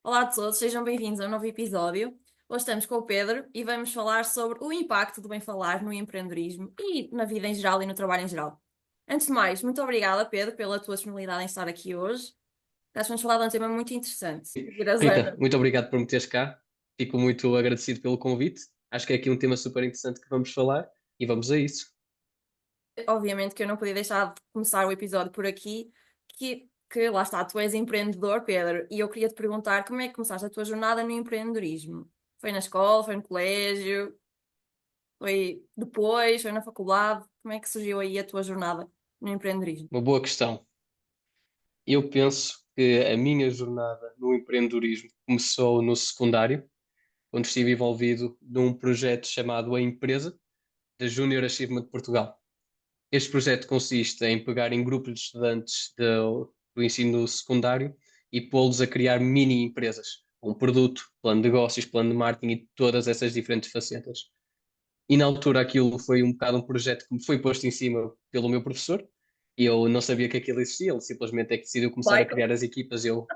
Olá a todos, sejam bem-vindos a um novo episódio. Hoje estamos com o Pedro e vamos falar sobre o impacto do bem falar no empreendedorismo e na vida em geral e no trabalho em geral. Antes de mais, muito obrigada, Pedro, pela tua disponibilidade em estar aqui hoje. Acho que vamos falar de um tema muito interessante. Seguir as Rita, anos. muito obrigado por me teres cá. Fico muito agradecido pelo convite. Acho que é aqui um tema super interessante que vamos falar e vamos a isso. Obviamente que eu não podia deixar de começar o episódio por aqui, que lá está, tu és empreendedor, Pedro, e eu queria te perguntar como é que começaste a tua jornada no empreendedorismo? Foi na escola, foi no colégio? Foi depois, foi na faculdade? Como é que surgiu aí a tua jornada no empreendedorismo? Uma boa questão. Eu penso que a minha jornada no empreendedorismo começou no secundário, onde estive envolvido num projeto chamado A Empresa, da Junior Achievement de Portugal. Este projeto consiste em pegar em grupos de estudantes do ensino secundário e pô-los a criar mini empresas, um produto, plano de negócios, plano de marketing e todas essas diferentes facetas. E na altura aquilo foi um bocado um projeto que me foi posto em cima pelo meu professor, e eu não sabia que aquilo existia, ele simplesmente é que decidiu começar a Michael? criar as equipas, eu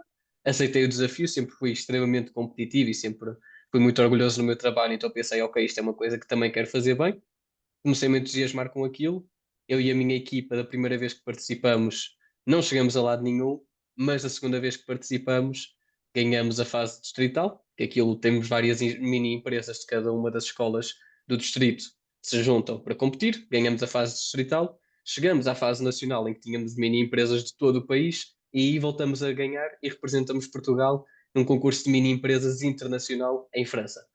aceitei o desafio, sempre fui extremamente competitivo e sempre fui muito orgulhoso no meu trabalho, então pensei, ok, isto é uma coisa que também quero fazer bem. Comecei a me entusiasmar com aquilo, eu e a minha equipa, da primeira vez que participamos, não chegamos a lado nenhum, mas da segunda vez que participamos, ganhamos a fase distrital, que aquilo temos várias mini empresas de cada uma das escolas do distrito que se juntam para competir, ganhamos a fase distrital, chegamos à fase nacional em que tínhamos mini empresas de todo o país e aí voltamos a ganhar e representamos Portugal num concurso de mini empresas internacional em França.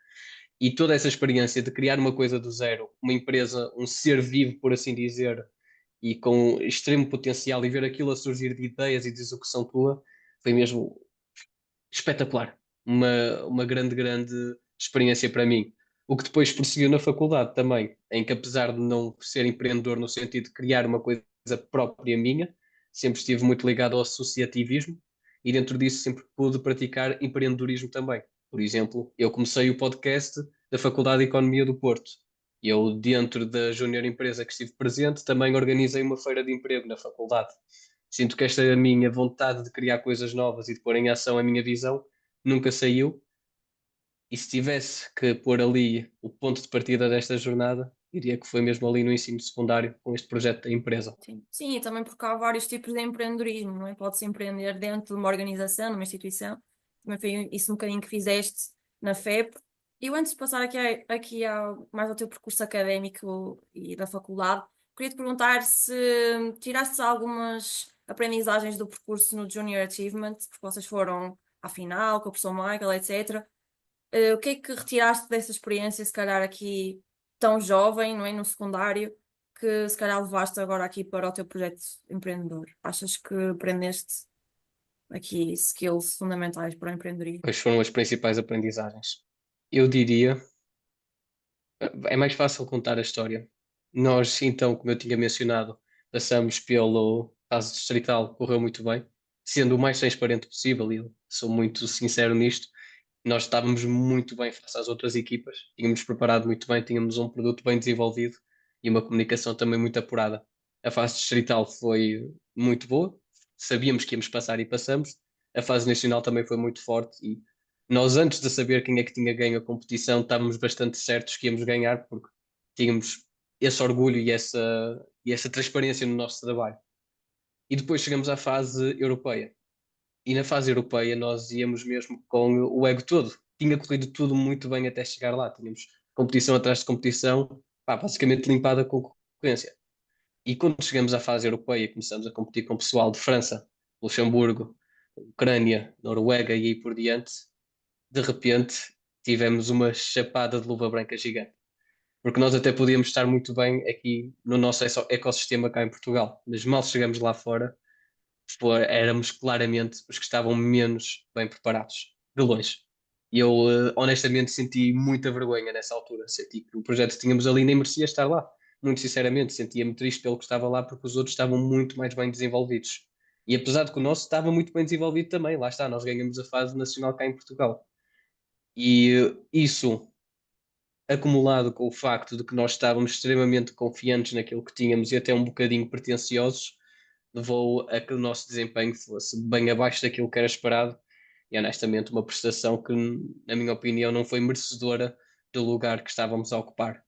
E toda essa experiência de criar uma coisa do zero, uma empresa, um ser vivo, por assim dizer, e com extremo potencial, e ver aquilo a surgir de ideias e de execução tua, foi mesmo espetacular. Uma grande, grande experiência para mim. O que depois prosseguiu na faculdade também, em que apesar de não ser empreendedor no sentido de criar uma coisa própria minha, sempre estive muito ligado ao associativismo e dentro disso sempre pude praticar empreendedorismo também. Por exemplo, eu comecei o podcast da Faculdade de Economia do Porto. Eu, dentro da Júnior Empresa que estive presente, também organizei uma feira de emprego na faculdade. Sinto que esta minha vontade de criar coisas novas e de pôr em ação a minha visão nunca saiu. E se tivesse que pôr ali o ponto de partida desta jornada, diria que foi mesmo ali no ensino secundário, com este projeto da empresa. Sim. Sim, e também porque há vários tipos de empreendedorismo, não é? Pode-se empreender dentro de uma organização, numa instituição. Também foi isso um bocadinho que fizeste na FEP. E eu antes de passar mais ao teu percurso académico e da faculdade, queria te perguntar se tiraste algumas aprendizagens do percurso no Junior Achievement, porque vocês foram à final com o professor Michael, etc. O que é que retiraste dessa experiência, se calhar aqui tão jovem, não é? No secundário, que se calhar levaste agora aqui para o teu projeto empreendedor? Achas que aprendeste aqui skills fundamentais para o empreendedorismo? Quais foram as principais aprendizagens? Eu diria, é mais fácil contar a história. Nós, então, como eu tinha mencionado, passamos pelo fase distrital, correu muito bem, sendo o mais transparente possível, e eu sou muito sincero nisto. Nós estávamos muito bem face às outras equipas, tínhamos preparado muito bem, tínhamos um produto bem desenvolvido e uma comunicação também muito apurada. A fase distrital foi muito boa, sabíamos que íamos passar e passamos. A fase nacional também foi muito forte e nós, antes de saber quem é que tinha ganho a competição, estávamos bastante certos que íamos ganhar porque tínhamos esse orgulho e essa transparência no nosso trabalho. E depois chegamos à fase europeia e na fase europeia nós íamos mesmo com o ego todo. Tinha corrido tudo muito bem até chegar lá. Tínhamos competição atrás de competição, pá, basicamente limpada com concorrência. E quando chegamos à fase europeia, começamos a competir com o pessoal de França, Luxemburgo, Ucrânia, Noruega e aí por diante. De repente, tivemos uma chapada de luva branca gigante. Porque nós até podíamos estar muito bem aqui no nosso ecossistema cá em Portugal, mas mal chegamos lá fora, éramos claramente os que estavam menos bem preparados, de longe. E eu, honestamente, senti muita vergonha nessa altura. Senti que o projeto que tínhamos ali nem merecia estar lá. Muito sinceramente, sentia-me triste pelo que estava lá, porque os outros estavam muito mais bem desenvolvidos. E apesar de que o nosso estava muito bem desenvolvido também, lá está, nós ganhamos a fase nacional cá em Portugal. E isso, acumulado com o facto de que nós estávamos extremamente confiantes naquilo que tínhamos e até um bocadinho pretenciosos, levou a que o nosso desempenho fosse bem abaixo daquilo que era esperado E honestamente, uma prestação que, na minha opinião, não foi merecedora do lugar que estávamos a ocupar.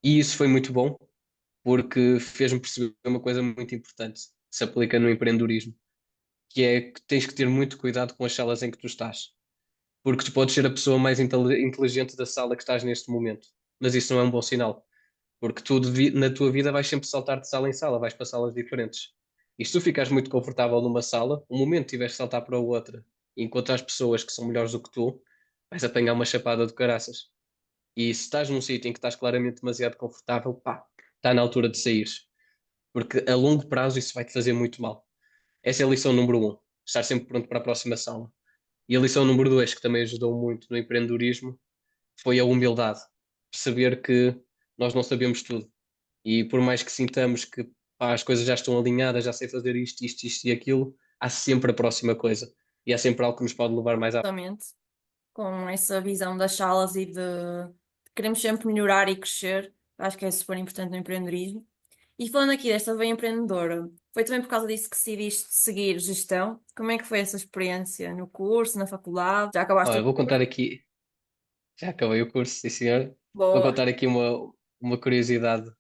E isso foi muito bom, porque fez-me perceber uma coisa muito importante que se aplica no empreendedorismo, que é que tens que ter muito cuidado com as salas em que tu estás. Porque tu podes ser a pessoa mais inteligente da sala que estás neste momento, mas isso não é um bom sinal, porque tu na tua vida vais sempre saltar de sala em sala, vais para salas diferentes. E se tu ficares muito confortável numa sala, um momento tiveres de saltar para outra e encontrar pessoas que são melhores do que tu, vais apanhar uma chapada de caraças. E se estás num sítio em que estás claramente demasiado confortável, pá, está na altura de saíres. Porque a longo prazo isso vai-te fazer muito mal. Essa é a lição número um. Estar sempre pronto para a próxima sala. E a lição número dois, que também ajudou muito no empreendedorismo, foi a humildade. Perceber que nós não sabemos tudo. E por mais que sintamos que pá, as coisas já estão alinhadas, já sei fazer isto, isto, isto e aquilo, há sempre a próxima coisa. E há sempre algo que nos pode levar mais à. Exatamente, com essa visão das salas e de queremos sempre melhorar e crescer. Acho que é super importante no empreendedorismo. E falando aqui desta veia empreendedora, foi também por causa disso que decidiste seguir gestão? Como é que foi essa experiência no curso, na faculdade? Já acabaste Olha, o vou contar curso? aqui, já acabei o curso, sim senhor. Vou Boa. contar aqui uma curiosidade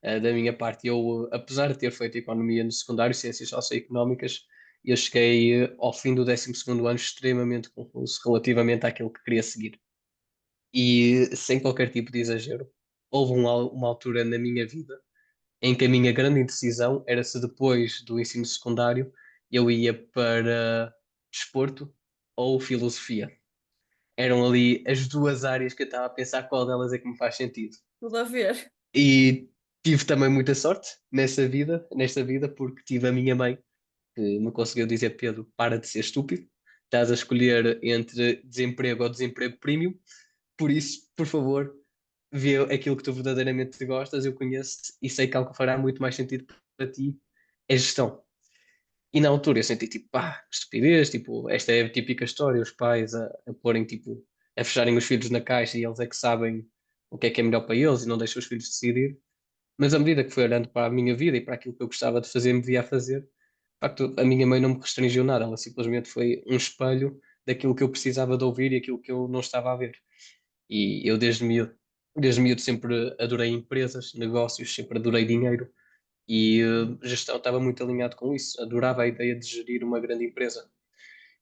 da minha parte. Eu, apesar de ter feito economia no secundário, ciências socioeconómicas, eu cheguei ao fim do 12º ano extremamente confuso relativamente àquilo que queria seguir. E sem qualquer tipo de exagero, houve uma altura na minha vida em que a minha grande indecisão era se depois do ensino secundário eu ia para desporto ou filosofia. Eram ali as duas áreas que eu estava a pensar qual delas é que me faz sentido. Tudo a ver. E tive também muita sorte nesta vida, porque tive a minha mãe que me conseguiu dizer: Pedro, para de ser estúpido, estás a escolher entre desemprego ou desemprego premium, por isso, por favor, vê aquilo que tu verdadeiramente gostas, eu conheço-te e sei que algo que fará muito mais sentido para ti é gestão. E na altura eu senti tipo, pá, que estupidez, tipo, esta é a típica história, os pais a porem tipo, a fecharem os filhos na caixa e eles é que sabem o que é melhor para eles e não deixam os filhos decidir. Mas à medida que fui olhando para a minha vida e para aquilo que eu gostava de fazer, me via a fazer, de facto, a minha mãe não me restringiu nada, ela simplesmente foi um espelho daquilo que eu precisava de ouvir e aquilo que eu não estava a ver. E eu desde miúdo sempre adorei empresas, negócios, sempre adorei dinheiro e gestão estava muito alinhado com isso. Adorava a ideia de gerir uma grande empresa.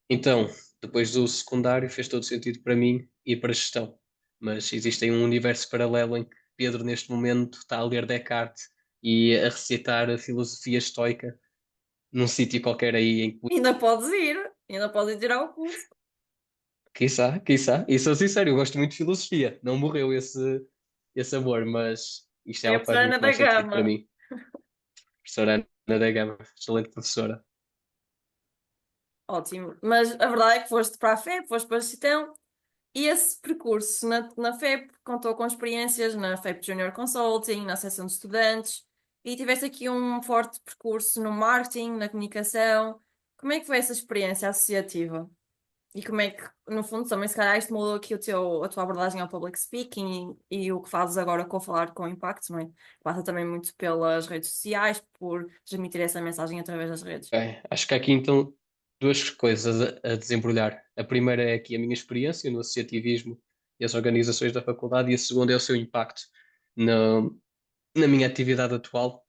Então, depois do secundário, fez todo sentido para mim ir para a gestão. Mas existe aí um universo paralelo em que Pedro, neste momento, está a ler Descartes e a recitar a filosofia estoica num sítio qualquer aí em que. Ainda podes ir tirar o curso. Quiçá, quiçá. E sou sincero, eu gosto muito de filosofia. Não morreu esse amor, mas isto é Foi a algo que faz professora Ana muito da mais sentido para Gama. mim. Professora Ana da Gama, excelente professora. Ótimo. Mas a verdade é que foste para a FEP, foste para a gestão. E esse percurso na FEP contou com experiências na FEP Junior Consulting, na Associação de Estudantes, e tiveste aqui um forte percurso no marketing, na comunicação. Como é que foi essa experiência associativa? E como é que, no fundo, também se calhar isto mudou aqui a tua abordagem ao public speaking e o que fazes agora com falar com impacto, não é? Passa também muito pelas redes sociais, por transmitir essa mensagem através das redes. Bem, acho que há aqui então duas coisas a desembrulhar. A primeira é aqui a minha experiência no associativismo e as organizações da faculdade, e a segunda é o seu impacto na, na minha atividade atual,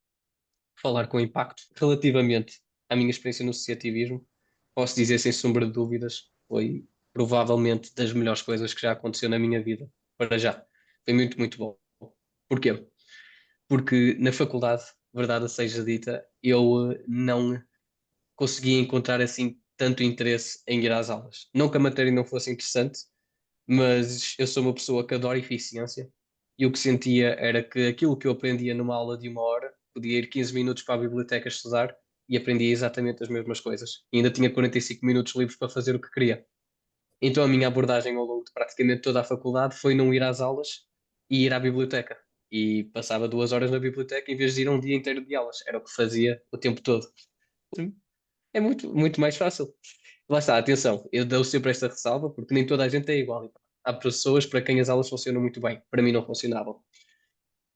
falar com impacto. Relativamente à minha experiência no associativismo, posso dizer sem sombra de dúvidas, foi provavelmente das melhores coisas que já aconteceu na minha vida, para já. Foi muito, muito bom. Porquê? Porque na faculdade, verdade seja dita, eu não conseguia encontrar assim tanto interesse em ir às aulas. Não que a matéria não fosse interessante, mas eu sou uma pessoa que adora eficiência e o que sentia era que aquilo que eu aprendia numa aula de 1 hora, podia ir 15 minutos para a biblioteca estudar e aprendia exatamente as mesmas coisas. E ainda tinha 45 minutos livres para fazer o que queria. Então a minha abordagem ao longo de praticamente toda a faculdade foi não ir às aulas e ir à biblioteca. E passava 2 horas na biblioteca em vez de ir um dia inteiro de aulas. Era o que fazia o tempo todo. É muito, muito mais fácil. Lá está, atenção, eu dou sempre esta ressalva porque nem toda a gente é igual. Há pessoas para quem as aulas funcionam muito bem, para mim não funcionavam.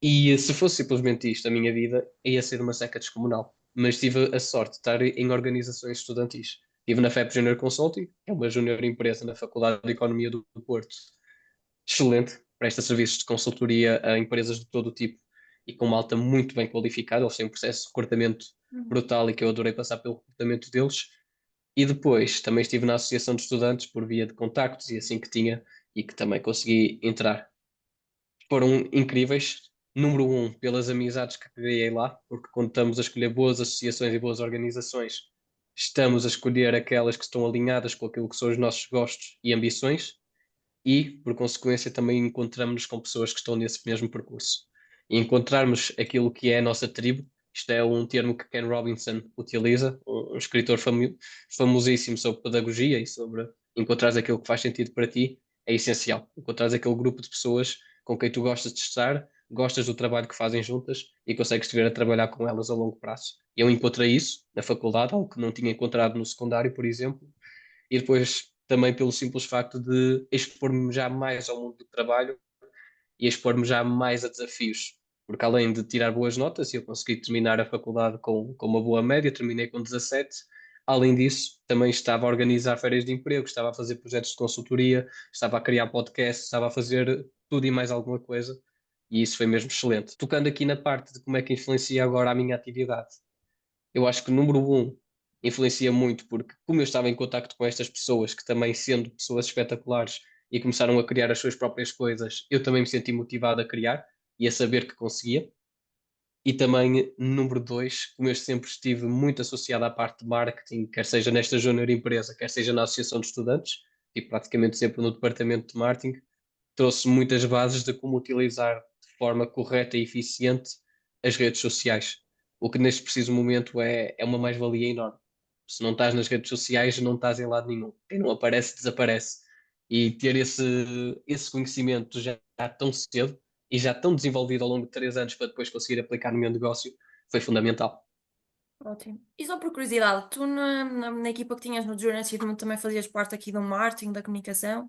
E se fosse simplesmente isto a minha vida, ia ser uma seca descomunal. Mas tive a sorte de estar em organizações estudantis. Estive na FEP Junior Consulting, que é uma junior empresa na Faculdade de Economia do Porto. Excelente, presta serviços de consultoria a empresas de todo o tipo e com uma alta muito bem qualificada. Eles têm um processo de recrutamento Uhum. brutal e que eu adorei passar pelo recrutamento deles. E depois também estive na Associação de Estudantes por via de contactos e assim que tinha e que também consegui entrar. Foram incríveis. Número um, pelas amizades que criei lá, porque quando estamos a escolher boas associações e boas organizações, estamos a escolher aquelas que estão alinhadas com aquilo que são os nossos gostos e ambições e, por consequência, também encontramos-nos com pessoas que estão nesse mesmo percurso. E encontrarmos aquilo que é a nossa tribo, isto é um termo que Ken Robinson utiliza, um escritor famosíssimo sobre pedagogia e sobre encontrares aquilo que faz sentido para ti, é essencial. Encontrares aquele grupo de pessoas com quem tu gostas de estar, gostas do trabalho que fazem juntas e consegues te ver a trabalhar com elas a longo prazo. Eu encontrei isso na faculdade, algo que não tinha encontrado no secundário, por exemplo, e depois também pelo simples facto de expor-me já mais ao mundo do trabalho e expor-me já mais a desafios. Porque além de tirar boas notas, eu consegui terminar a faculdade com uma boa média, terminei com 17. Além disso, também estava a organizar férias de emprego, estava a fazer projetos de consultoria, estava a criar podcasts, estava a fazer tudo e mais alguma coisa. E isso foi mesmo excelente. Tocando aqui na parte de como é que influencia agora a minha atividade, eu acho que número um influencia muito porque como eu estava em contacto com estas pessoas que também sendo pessoas espetaculares e começaram a criar as suas próprias coisas, eu também me senti motivado a criar e a saber que conseguia. E também, número dois, como eu sempre estive muito associado à parte de marketing, quer seja nesta júnior empresa, quer seja na Associação de Estudantes, e praticamente sempre no departamento de marketing, trouxe muitas bases de como utilizar de forma correta e eficiente as redes sociais. O que neste preciso momento é uma mais-valia enorme. Se não estás nas redes sociais, não estás em lado nenhum. Quem não aparece, desaparece. E ter esse conhecimento já tão cedo e já tão desenvolvido ao longo de 3 anos para depois conseguir aplicar no meu negócio foi fundamental. Ótimo. E só por curiosidade, tu na equipa que tinhas no Journey Achievement também fazias parte aqui do marketing, da comunicação?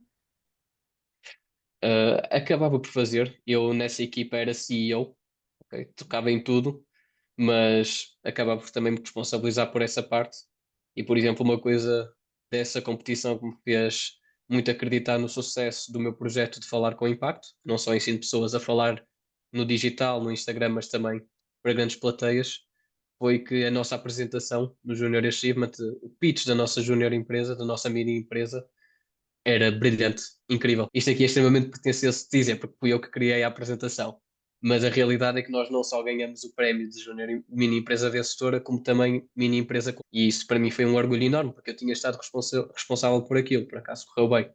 Acabava por fazer, eu nessa equipa era CEO, ok? Tocava em tudo, mas acabava por também me responsabilizar por essa parte. E, por exemplo, uma coisa dessa competição que me fez muito acreditar no sucesso do meu projeto de falar com impacto, não só ensino pessoas a falar no digital, no Instagram, mas também para grandes plateias, foi que a nossa apresentação no Junior Achievement, o pitch da nossa junior empresa, da nossa mini empresa, era brilhante, incrível. Isto aqui é extremamente pretencioso de dizer, porque fui eu que criei a apresentação. Mas a realidade é que nós não só ganhamos o prémio de Júnior Mini Empresa Vencedora, como também Mini Empresa. E isso para mim foi um orgulho enorme, porque eu tinha estado responsável por aquilo, por acaso correu bem.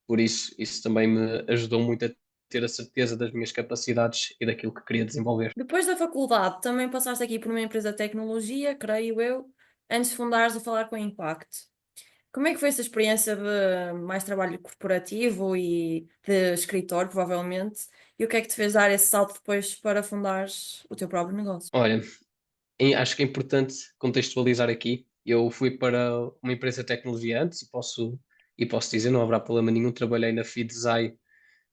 Por isso também me ajudou muito a ter a certeza das minhas capacidades e daquilo que queria desenvolver. Depois da faculdade, também passaste aqui por uma empresa de tecnologia, creio eu, antes de fundares o Falar com Impacto. Como é que foi essa experiência de mais trabalho corporativo e de escritório, provavelmente? E o que é que te fez dar esse salto depois para fundares o teu próprio negócio? Olha, acho que é importante contextualizar aqui. Eu fui para uma empresa de tecnologia antes e posso dizer, não haverá problema nenhum, trabalhei na Fidzai,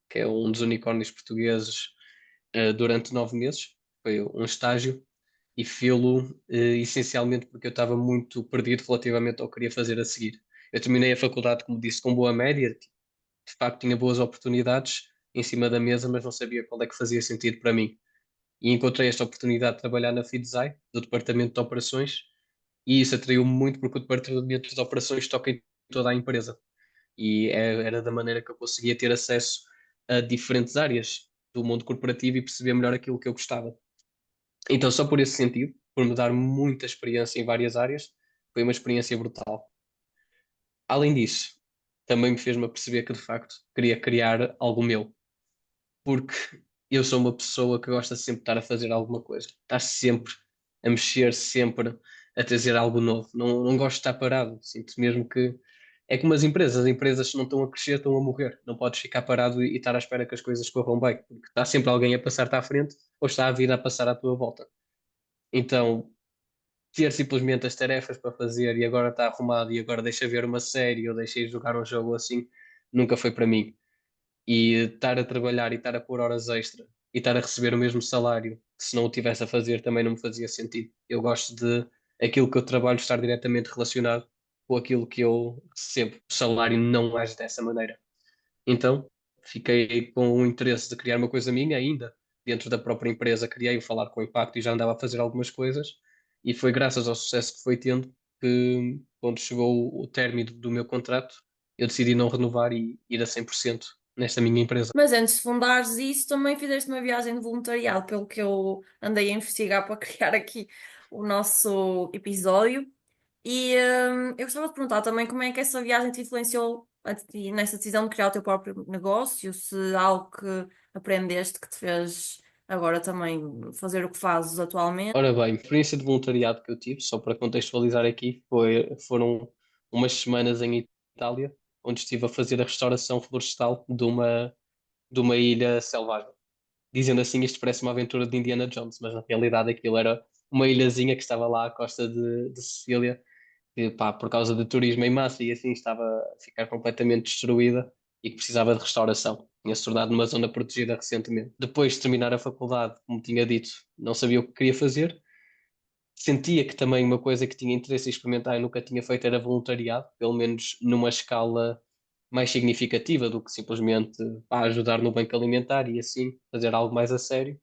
que é um dos unicórnios portugueses, durante 9 meses. Foi um estágio e fê-lo essencialmente porque eu estava muito perdido relativamente ao que queria fazer a seguir. Eu terminei a faculdade, como disse, com boa média, de facto tinha boas oportunidades em cima da mesa, mas não sabia qual é que fazia sentido para mim. E encontrei esta oportunidade de trabalhar na Fidzai, do departamento de operações, e isso atraiu-me muito porque o departamento de operações toca em toda a empresa. E era da maneira que eu conseguia ter acesso a diferentes áreas do mundo corporativo e perceber melhor aquilo que eu gostava. Então, só por esse sentido, por me dar muita experiência em várias áreas, foi uma experiência brutal. Além disso, também me fez-me perceber que de facto queria criar algo meu, porque eu sou uma pessoa que gosta sempre de estar a fazer alguma coisa, estar sempre a mexer, sempre a trazer algo novo. Não gosto de estar parado, sinto mesmo que é como as empresas se não estão a crescer, estão a morrer. Não podes ficar parado e estar à espera que as coisas corram bem, porque está sempre alguém a passar-te à frente ou está a vida a passar à tua volta. Então, ter simplesmente as tarefas para fazer e agora está arrumado e agora deixa ver uma série ou deixa ir jogar um jogo assim, nunca foi para mim. E estar a trabalhar e estar a pôr horas extra e estar a receber o mesmo salário, que se não o tivesse a fazer também não me fazia sentido. Eu gosto de aquilo que eu trabalho estar diretamente relacionado. com aquilo que eu recebo. O salário não age dessa maneira. Então, fiquei com o interesse de criar uma coisa minha ainda. Dentro da própria empresa, criei o Falar com Impacto e já andava a fazer algumas coisas. E foi graças ao sucesso que foi tendo que, quando chegou o término do meu contrato, eu decidi não renovar e ir a 100% nesta minha empresa. Mas antes de fundares isso, também fizeste uma viagem de voluntariado, pelo que eu andei a investigar para criar aqui o nosso episódio. E eu gostava de perguntar também como é que essa viagem te influenciou a ti nessa decisão de criar o teu próprio negócio, se há algo que aprendeste que te fez agora também fazer o que fazes atualmente. Ora bem, a experiência de voluntariado que eu tive, só para contextualizar aqui, foram umas semanas em Itália, onde estive a fazer a restauração florestal de uma ilha selvagem. Dizendo assim, isto parece uma aventura de Indiana Jones, mas na realidade aquilo era uma ilhazinha que estava lá à costa de Sicília, que pá, por causa de turismo em massa e assim estava a ficar completamente destruída e que precisava de restauração. Tinha-se tornado numa zona protegida recentemente. Depois de terminar a faculdade, como tinha dito, não sabia o que queria fazer. Sentia que também uma coisa que tinha interesse em experimentar e nunca tinha feito era voluntariado, pelo menos numa escala mais significativa do que simplesmente pá, ajudar no banco alimentar e assim fazer algo mais a sério.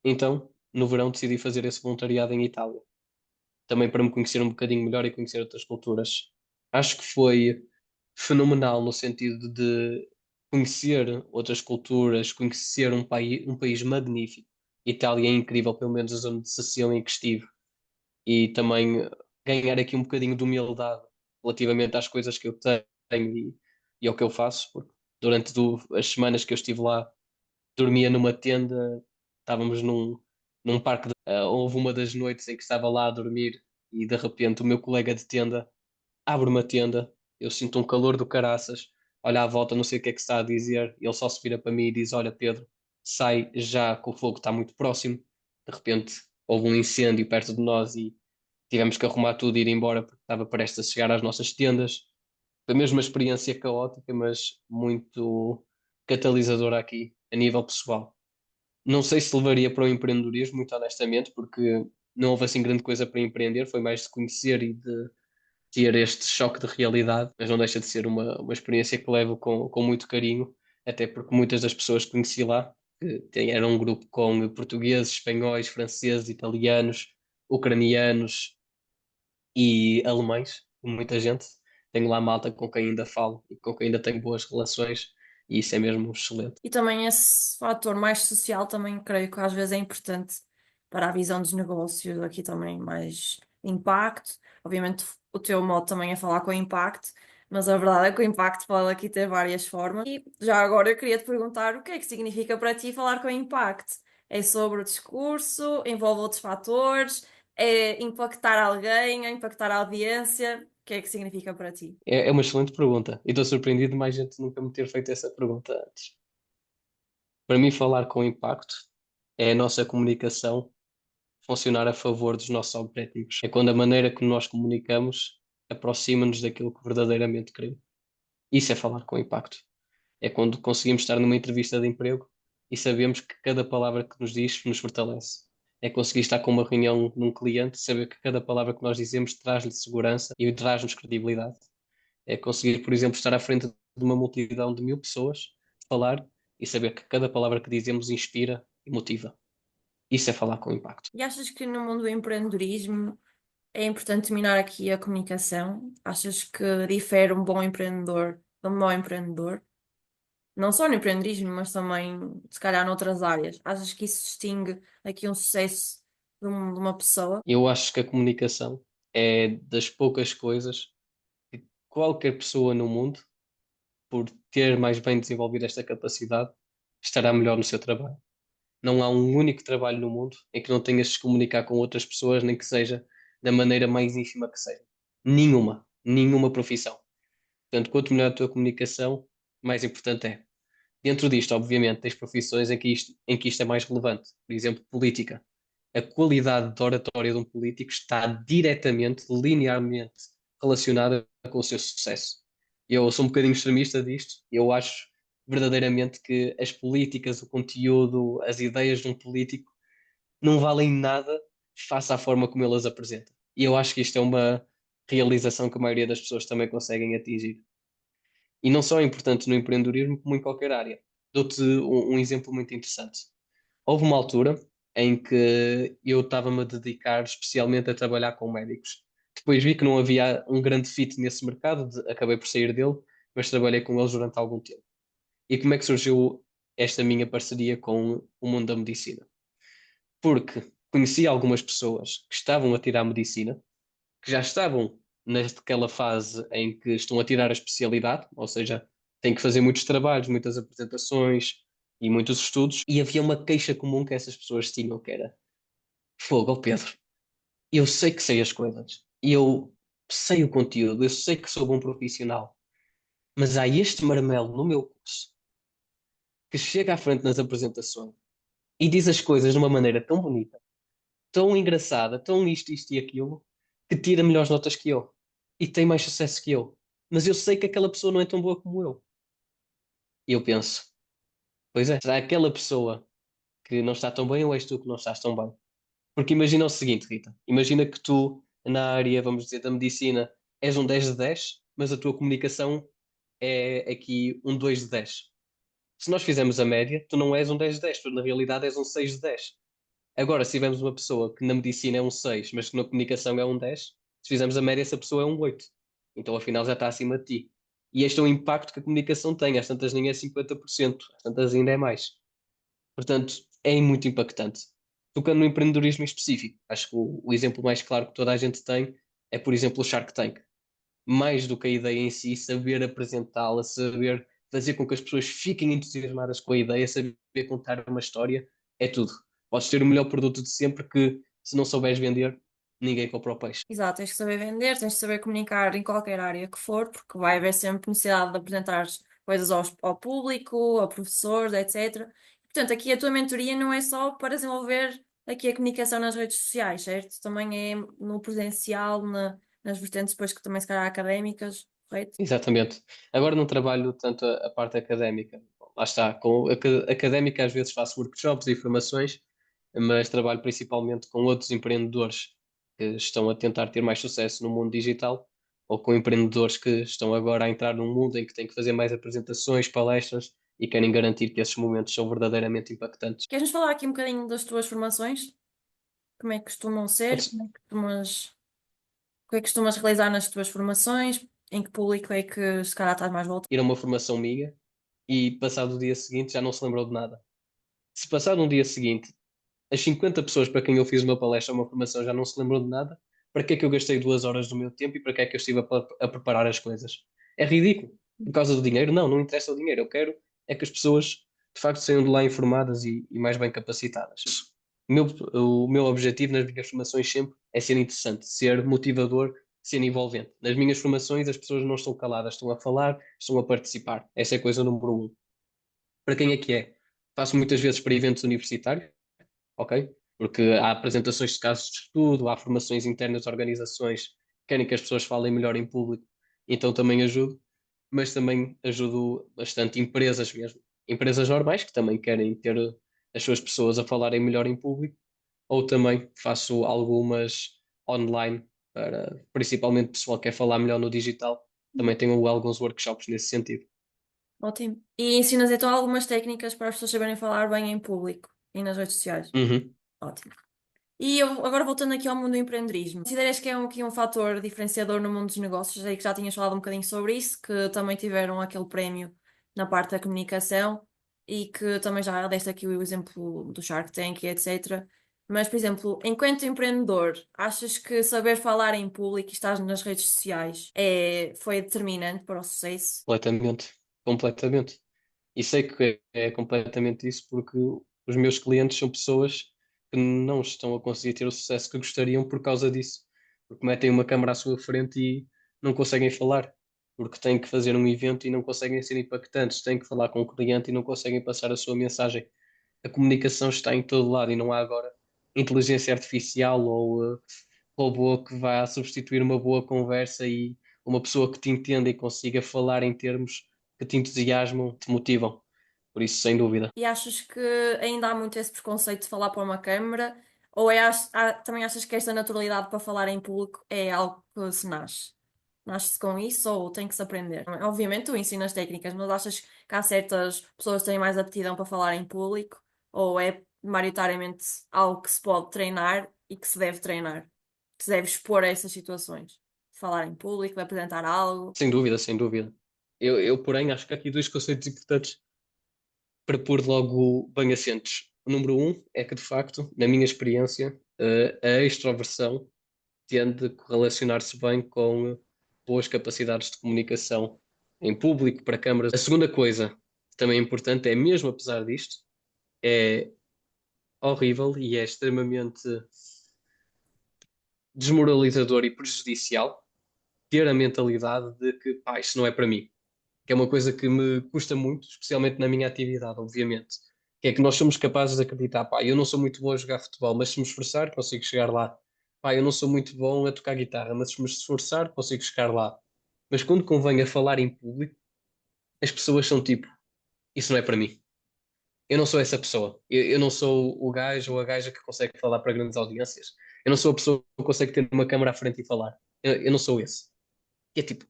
Então, no verão, decidi fazer esse voluntariado em Itália, também para me conhecer um bocadinho melhor e conhecer outras culturas. Acho que foi fenomenal no sentido de conhecer outras culturas, conhecer um país magnífico. Itália é incrível, pelo menos a zona de Sicília em que estive, e também ganhar aqui um bocadinho de humildade relativamente às coisas que eu tenho e ao que eu faço, porque durante as semanas que eu estive lá, dormia numa tenda, estávamos num parque. Houve uma das noites em que estava lá a dormir e de repente o meu colega de tenda abre uma tenda, eu sinto um calor do caraças, olha à volta, não sei o que é que está a dizer, e ele só se vira para mim e diz: Olha, Pedro, sai já que o fogo está muito próximo. De repente houve um incêndio perto de nós e tivemos que arrumar tudo e ir embora porque estava prestes a chegar às nossas tendas. Foi mesmo uma experiência caótica, mas muito catalisadora aqui, a nível pessoal. Não sei se levaria para o empreendedorismo, muito honestamente, porque não houve assim grande coisa para empreender, foi mais de conhecer e de ter este choque de realidade, mas não deixa de ser uma experiência que levo com muito carinho, até porque muitas das pessoas que conheci lá, era um grupo com portugueses, espanhóis, franceses, italianos, ucranianos e alemães, muita gente. Tenho lá malta com quem ainda falo e com quem ainda tenho boas relações, e isso é mesmo excelente. E também esse fator mais social também creio que às vezes é importante para a visão dos negócios, aqui também mais impacto. Obviamente o teu modo também é falar com impacto, mas a verdade é que o impacto pode aqui ter várias formas. E já agora eu queria te perguntar o que é que significa para ti falar com impacto? É sobre o discurso, envolve outros fatores, é impactar alguém, é impactar a audiência? O que é que significa para ti? É uma excelente pergunta e estou surpreendido de mais gente nunca me ter feito essa pergunta antes. Para mim, falar com impacto é a nossa comunicação funcionar a favor dos nossos objetivos. É quando a maneira que nós comunicamos aproxima-nos daquilo que verdadeiramente queremos. Isso é falar com impacto. É quando conseguimos estar numa entrevista de emprego e sabemos que cada palavra que nos diz nos fortalece. É conseguir estar com uma reunião num cliente, saber que cada palavra que nós dizemos traz-lhe segurança e traz-nos credibilidade. É conseguir, por exemplo, estar à frente de uma multidão de 1.000 pessoas, falar e saber que cada palavra que dizemos inspira e motiva. Isso é falar com impacto. E achas que no mundo do empreendedorismo é importante dominar aqui a comunicação? Achas que difere um bom empreendedor de um mau empreendedor? Não só no empreendedorismo, mas também, se calhar, noutras áreas. Achas que isso distingue aqui um sucesso de uma pessoa? Eu acho que a comunicação é das poucas coisas que qualquer pessoa no mundo, por ter mais bem desenvolvido esta capacidade, estará melhor no seu trabalho. Não há um único trabalho no mundo em que não tenhas de se comunicar com outras pessoas, nem que seja da maneira mais ínfima que seja. Nenhuma profissão. Portanto, quanto melhor a tua comunicação, mais importante é. Dentro disto, obviamente, tens profissões em que isto é mais relevante. Por exemplo, política. A qualidade de oratória de um político está diretamente, linearmente relacionada com o seu sucesso. Eu sou um bocadinho extremista disto. Eu acho verdadeiramente que as políticas, o conteúdo, as ideias de um político não valem nada face à forma como ele as apresenta. E eu acho que isto é realização que a maioria das pessoas também conseguem atingir. E não só é importante no empreendedorismo, como em qualquer área. Dou-te um exemplo muito interessante. Houve uma altura em que eu estava-me a dedicar especialmente a trabalhar com médicos. Depois vi que não havia um grande fit nesse mercado, acabei por sair dele, mas trabalhei com eles durante algum tempo. E como é que surgiu esta minha parceria com o mundo da medicina? Porque conheci algumas pessoas que estavam a tirar medicina, que já estavam naquela fase em que estão a tirar a especialidade, ou seja, têm que fazer muitos trabalhos, muitas apresentações e muitos estudos, e havia uma queixa comum que essas pessoas tinham, que era: fogo, ó Pedro, eu sei que sei as coisas, e eu sei o conteúdo, eu sei que sou bom profissional, mas há este marmelo no meu curso que chega à frente nas apresentações e diz as coisas de uma maneira tão bonita, tão engraçada, tão isto e aquilo, que tira melhores notas que eu e tem mais sucesso que eu. Mas eu sei que aquela pessoa não é tão boa como eu. E eu penso, pois é, será aquela pessoa que não está tão bem ou és tu que não estás tão bem? Porque imagina o seguinte, Rita, imagina que tu, na área, vamos dizer, da medicina, és um 10 de 10, mas a tua comunicação é aqui um 2 de 10. Se nós fizermos a média, tu não és um 10 de 10, tu na realidade és um 6 de 10. Agora, se tivermos uma pessoa que na medicina é um 6, mas que na comunicação é um 10, se fizermos a média, essa pessoa é um 8. Então, afinal, já está acima de ti. E este é o impacto que a comunicação tem. Às tantas nem é 50%, às tantas ainda é mais. Portanto, é muito impactante. Tocando no empreendedorismo em específico, acho que o exemplo mais claro que toda a gente tem é, por exemplo, o Shark Tank. Mais do que a ideia em si, saber apresentá-la, saber fazer com que as pessoas fiquem entusiasmadas com a ideia, saber contar uma história, é tudo. Podes ter o melhor produto de sempre que, se não souberes vender, ninguém compra o peixe. Exato, tens que saber vender, tens que saber comunicar em qualquer área que for, porque vai haver sempre necessidade de apresentar coisas ao público, a professores, etc. Portanto, aqui a tua mentoria não é só para desenvolver aqui a comunicação nas redes sociais, certo? Também é no presencial, nas vertentes depois que também se calhar académicas, correto? Exatamente. Agora não trabalho tanto a parte académica. Bom, lá está, com académica às vezes faço workshops e formações, mas trabalho principalmente com outros empreendedores que estão a tentar ter mais sucesso no mundo digital, ou com empreendedores que estão agora a entrar num mundo em que têm que fazer mais apresentações, palestras e querem garantir que esses momentos são verdadeiramente impactantes. Queres-nos falar aqui um bocadinho das tuas formações? Como é que costumam ser? Podes O que é que costumas realizar nas tuas formações? Em que público é que se calhar estás mais voltado? ir a uma formação minha e passado o dia seguinte já não se lembrou de nada. Se passado um dia seguinte as 50 pessoas para quem eu fiz uma palestra ou uma formação já não se lembram de nada, para que é que eu gastei 2 horas do meu tempo e para que é que eu estive a preparar as coisas? É ridículo. Por causa do dinheiro? Não, não interessa o dinheiro. Eu quero é que as pessoas de facto saiam de lá informadas e mais bem capacitadas. O meu objetivo nas minhas formações sempre é ser interessante, ser motivador, ser envolvente. Nas minhas formações as pessoas não estão caladas, estão a falar, estão a participar. Essa é a coisa número um. Para quem é que é? Faço muitas vezes para eventos universitários, ok? Porque há apresentações de casos de estudo, há formações internas de organizações que querem que as pessoas falem melhor em público, então também ajudo, mas também ajudo bastante empresas mesmo, empresas normais que também querem ter as suas pessoas a falarem melhor em público, ou também faço algumas online para principalmente pessoal que quer falar melhor no digital, também tenho alguns workshops nesse sentido. Ótimo. E ensinas então algumas técnicas para as pessoas saberem falar bem em público e nas redes sociais. Uhum. Ótimo. E eu, agora voltando aqui ao mundo do empreendedorismo, consideras que é aqui um fator diferenciador no mundo dos negócios? Sei que já tinhas falado um bocadinho sobre isso, que também tiveram aquele prémio na parte da comunicação e que também já deste aqui o exemplo do Shark Tank e etc. Mas, por exemplo, enquanto empreendedor, achas que saber falar em público e estar nas redes sociais foi determinante para o sucesso? Completamente, completamente. E sei que é completamente isso porque os meus clientes são pessoas que não estão a conseguir ter o sucesso que gostariam por causa disso. Porque metem uma câmara à sua frente e não conseguem falar. Porque têm que fazer um evento e não conseguem ser impactantes. Têm que falar com o cliente e não conseguem passar a sua mensagem. A comunicação está em todo lado e não há agora inteligência artificial ou robô que vá substituir uma boa conversa e uma pessoa que te entenda e consiga falar em termos que te entusiasmam, te motivam. Por isso, sem dúvida. E achas que ainda há muito esse preconceito de falar para uma câmara? Ou também achas que esta naturalidade para falar em público é algo que se nasce? Nasce-se com isso ou tem que se aprender? Obviamente tu ensinas técnicas, mas achas que há certas pessoas que têm mais aptidão para falar em público? Ou é maioritariamente algo que se pode treinar e que se deve treinar? Que se deve expor a essas situações? De falar em público, de apresentar algo? Sem dúvida, sem dúvida. Porém, acho que há aqui dois conceitos importantes para pôr logo bem assentes. O número um é que, de facto, na minha experiência, a extroversão tende a correlacionar-se bem com boas capacidades de comunicação em público, para câmaras. A segunda coisa, também importante, é mesmo apesar disto, é horrível e é extremamente desmoralizador e prejudicial ter a mentalidade de que, pá, isto não é para mim. Que é uma coisa que me custa muito, especialmente na minha atividade, obviamente. Que é que nós somos capazes de acreditar, pá, eu não sou muito bom a jogar futebol, mas se me esforçar, consigo chegar lá. Pá, eu não sou muito bom a tocar guitarra, mas se me esforçar, consigo chegar lá. Mas quando convém a falar em público, as pessoas são tipo, isso não é para mim. Eu não sou essa pessoa. Eu não sou o gajo ou a gaja que consegue falar para grandes audiências. Eu não sou a pessoa que consegue ter uma câmara à frente e falar. Eu não sou esse. E é tipo,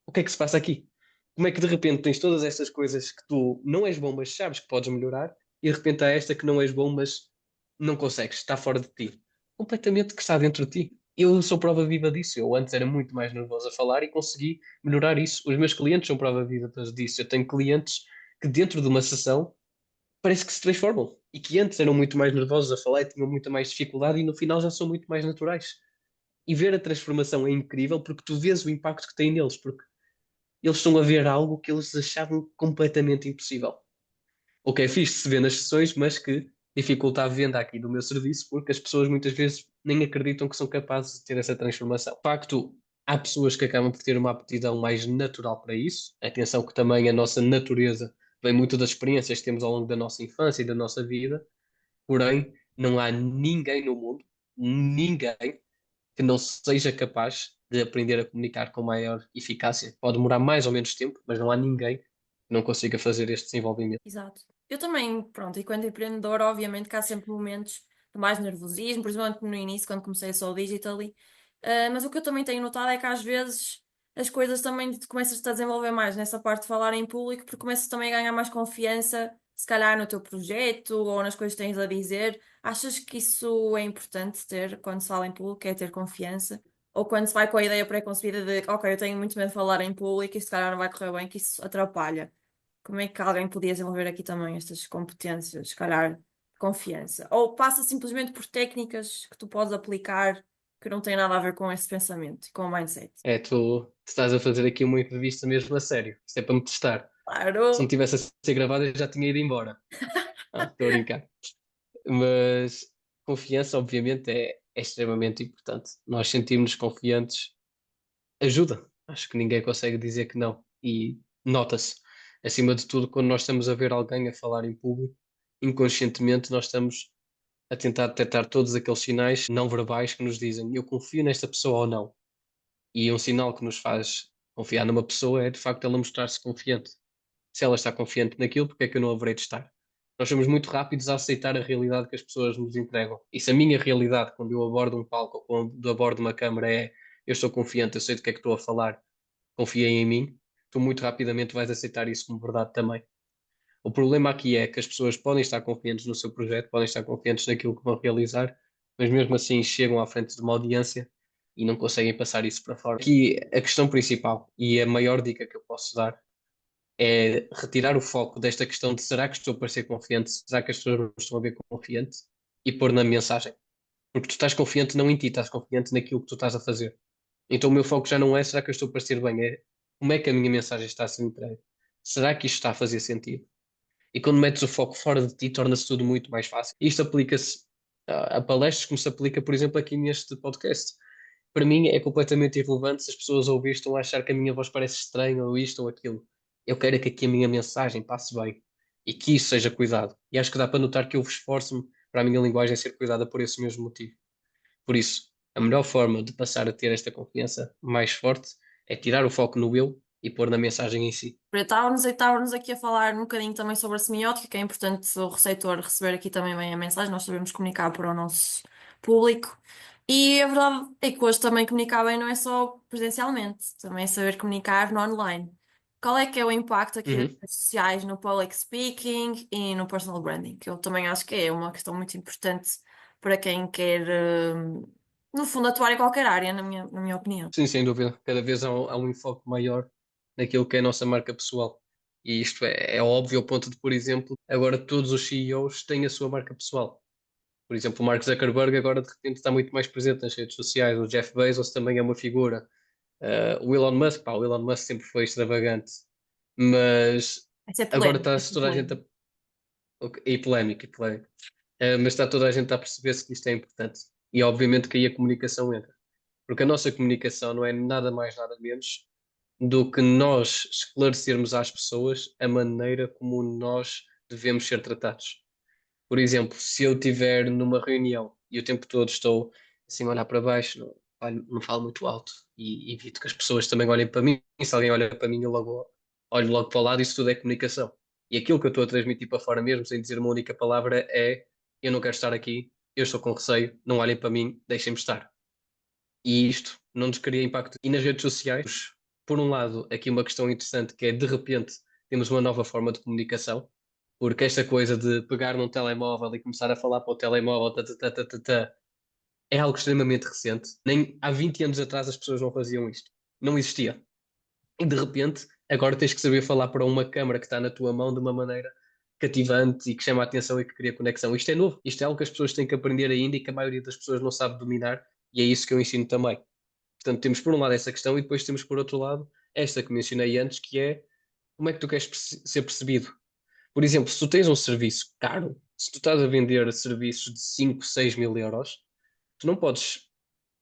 o que é que se passa aqui? Como é que de repente tens todas estas coisas que tu não és bom, mas sabes que podes melhorar, e de repente há esta que não és bom, mas não consegues, está fora de ti. Completamente que está dentro de ti. Eu sou prova viva disso. Eu antes era muito mais nervoso a falar e consegui melhorar isso. Os meus clientes são prova viva disso. Eu tenho clientes que dentro de uma sessão parece que se transformam e que antes eram muito mais nervosos a falar e tinham muita mais dificuldade e no final já são muito mais naturais. E ver a transformação é incrível porque tu vês o impacto que tem neles, porque eles estão a ver algo que eles achavam completamente impossível. O que é fixe de se ver nas sessões, mas que dificulta a venda aqui do meu serviço, porque as pessoas muitas vezes nem acreditam que são capazes de ter essa transformação. De facto, há pessoas que acabam por ter uma aptidão mais natural para isso. Atenção que também a nossa natureza vem muito das experiências que temos ao longo da nossa infância e da nossa vida, porém, não há ninguém no mundo, ninguém que não seja capaz de aprender a comunicar com maior eficácia. Pode demorar mais ou menos tempo, mas não há ninguém que não consiga fazer este desenvolvimento. Exato. Eu também, pronto, enquanto empreendedora, obviamente que há sempre momentos de mais nervosismo, principalmente no início, quando comecei só o Digitally. Mas o que eu também tenho notado é que às vezes as coisas também começas a desenvolver mais nessa parte de falar em público, porque começas também a ganhar mais confiança, se calhar no teu projeto ou nas coisas que tens a dizer. Achas que isso é importante ter quando se fala em público, é ter confiança? Ou quando se vai com a ideia pré-concebida de, ok, eu tenho muito medo de falar em público e se calhar não vai correr bem, que isso atrapalha? Como é que alguém podia desenvolver aqui também estas competências, se calhar, de confiança? Ou passa simplesmente por técnicas que tu podes aplicar que não têm nada a ver com esse pensamento e com o mindset? É, tu estás a fazer aqui uma entrevista mesmo a sério. Isto é para me testar. Se não Claro! tivesse a ser gravada, eu já tinha ido embora. Estou a brincar. Mas confiança, obviamente, é extremamente importante. Nós sentirmos confiantes ajuda. Acho que ninguém consegue dizer que não. E nota-se, acima de tudo, quando nós estamos a ver alguém a falar em público, inconscientemente nós estamos a tentar detectar todos aqueles sinais não verbais que nos dizem eu confio nesta pessoa ou não. E um sinal que nos faz confiar numa pessoa é de facto ela mostrar-se confiante. Se ela está confiante naquilo, porque é que eu não haverei de estar? Nós somos muito rápidos a aceitar a realidade que as pessoas nos entregam. E se a minha realidade, quando eu abordo um palco ou quando abordo uma câmara, é eu estou confiante, eu sei do que é que estou a falar, confiei em mim, tu muito rapidamente vais aceitar isso como verdade também. O problema aqui é que as pessoas podem estar confiantes no seu projeto, podem estar confiantes naquilo que vão realizar, mas mesmo assim chegam à frente de uma audiência e não conseguem passar isso para fora. Aqui a questão principal e a maior dica que eu posso dar é retirar o foco desta questão de será que estou a parecer confiante, será que as pessoas me estão a ver confiante e pôr na mensagem. Porque tu estás confiante não em ti, estás confiante naquilo que tu estás a fazer. Então o meu foco já não é será que eu estou a parecer bem, é como é que a minha mensagem está a ser entregue. Será que isto está a fazer sentido? E quando metes o foco fora de ti, torna-se tudo muito mais fácil. Isto aplica-se a palestras, como se aplica, por exemplo, aqui neste podcast. Para mim é completamente irrelevante se as pessoas a ouvir estão a achar que a minha voz parece estranha ou isto ou aquilo. Eu quero é que aqui a minha mensagem passe bem e que isso seja cuidado. E acho que dá para notar que eu esforço-me para a minha linguagem ser cuidada por esse mesmo motivo. Por isso, a melhor forma de passar a ter esta confiança mais forte é tirar o foco no eu e pôr na mensagem em si. Estávamos aqui a falar um bocadinho também sobre a semiótica, que é importante o receptor receber aqui também bem a mensagem, nós sabemos comunicar para o nosso público. E a verdade é que hoje também comunicar bem não é só presencialmente, também é saber comunicar no online. Qual é que é o impacto aqui das Uhum. redes sociais no public speaking e no personal branding? Que eu também acho que é uma questão muito importante para quem quer, no fundo, atuar em qualquer área, na minha opinião. Sim, sem dúvida. Cada vez há um enfoque maior naquilo que é a nossa marca pessoal. E isto é óbvio ao ponto de, por exemplo, agora todos os CEOs têm a sua marca pessoal. Por exemplo, o Mark Zuckerberg agora de repente está muito mais presente nas redes sociais. O Jeff Bezos também é uma figura. O Elon Musk, pá, o Elon Musk sempre foi extravagante. Mas Vai ser agora polémico, vai está-se ser toda a gente polémico. a... Ok, e polémico, e polémico. Mas está toda a gente a perceber-se que isto é importante. E obviamente que aí a comunicação entra. Porque a nossa comunicação não é nada mais, nada menos do que nós esclarecermos às pessoas a maneira como nós devemos ser tratados. Por exemplo, se eu estiver numa reunião e o tempo todo estou assim a olhar para baixo, não falo muito alto e evito que as pessoas também olhem para mim. E se alguém olha para mim, eu logo olho logo para o lado, isso tudo é comunicação. E aquilo que eu estou a transmitir para fora mesmo, sem dizer uma única palavra, é: eu não quero estar aqui, eu estou com receio, não olhem para mim, deixem-me estar. E isto não nos cria impacto. E nas redes sociais, por um lado, aqui uma questão interessante que é, de repente, temos uma nova forma de comunicação, porque esta coisa de pegar num telemóvel e começar a falar para o telemóvel, é algo extremamente recente. Nem há 20 anos atrás as pessoas não faziam isto. Não existia. E de repente, agora tens que saber falar para uma câmara que está na tua mão de uma maneira cativante e que chama a atenção e que cria conexão. Isto é novo. Isto é algo que as pessoas têm que aprender ainda e que a maioria das pessoas não sabe dominar, e é isso que eu ensino também. Portanto, temos por um lado essa questão e depois temos por outro lado esta que mencionei antes, que é como é que tu queres ser percebido. Por exemplo, se tu tens um serviço caro, se tu estás a vender serviços de 5, 6 mil euros, tu não podes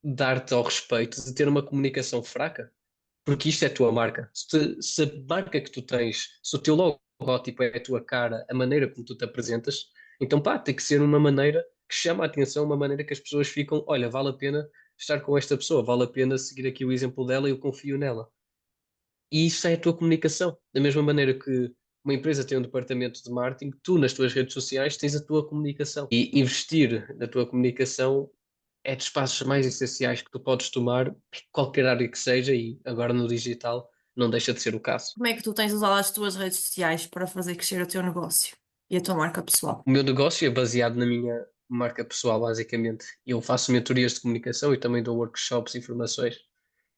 dar-te ao respeito de ter uma comunicação fraca, porque isto é a tua marca. Se a marca que tu tens, se o teu logótipo é a tua cara, a maneira como tu te apresentas, então pá, tem que ser uma maneira que chama a atenção, uma maneira que as pessoas ficam: olha, vale a pena estar com esta pessoa, vale a pena seguir aqui o exemplo dela e eu confio nela. E isso é a tua comunicação. Da mesma maneira que uma empresa tem um departamento de marketing, tu nas tuas redes sociais tens a tua comunicação. E investir na tua comunicação é dos passos mais essenciais que tu podes tomar, qualquer área que seja, e agora no digital não deixa de ser o caso. Como é que tu tens usado as tuas redes sociais para fazer crescer o teu negócio e a tua marca pessoal? O meu negócio é baseado na minha marca pessoal, basicamente. Eu faço mentorias de comunicação e também dou workshops e formações.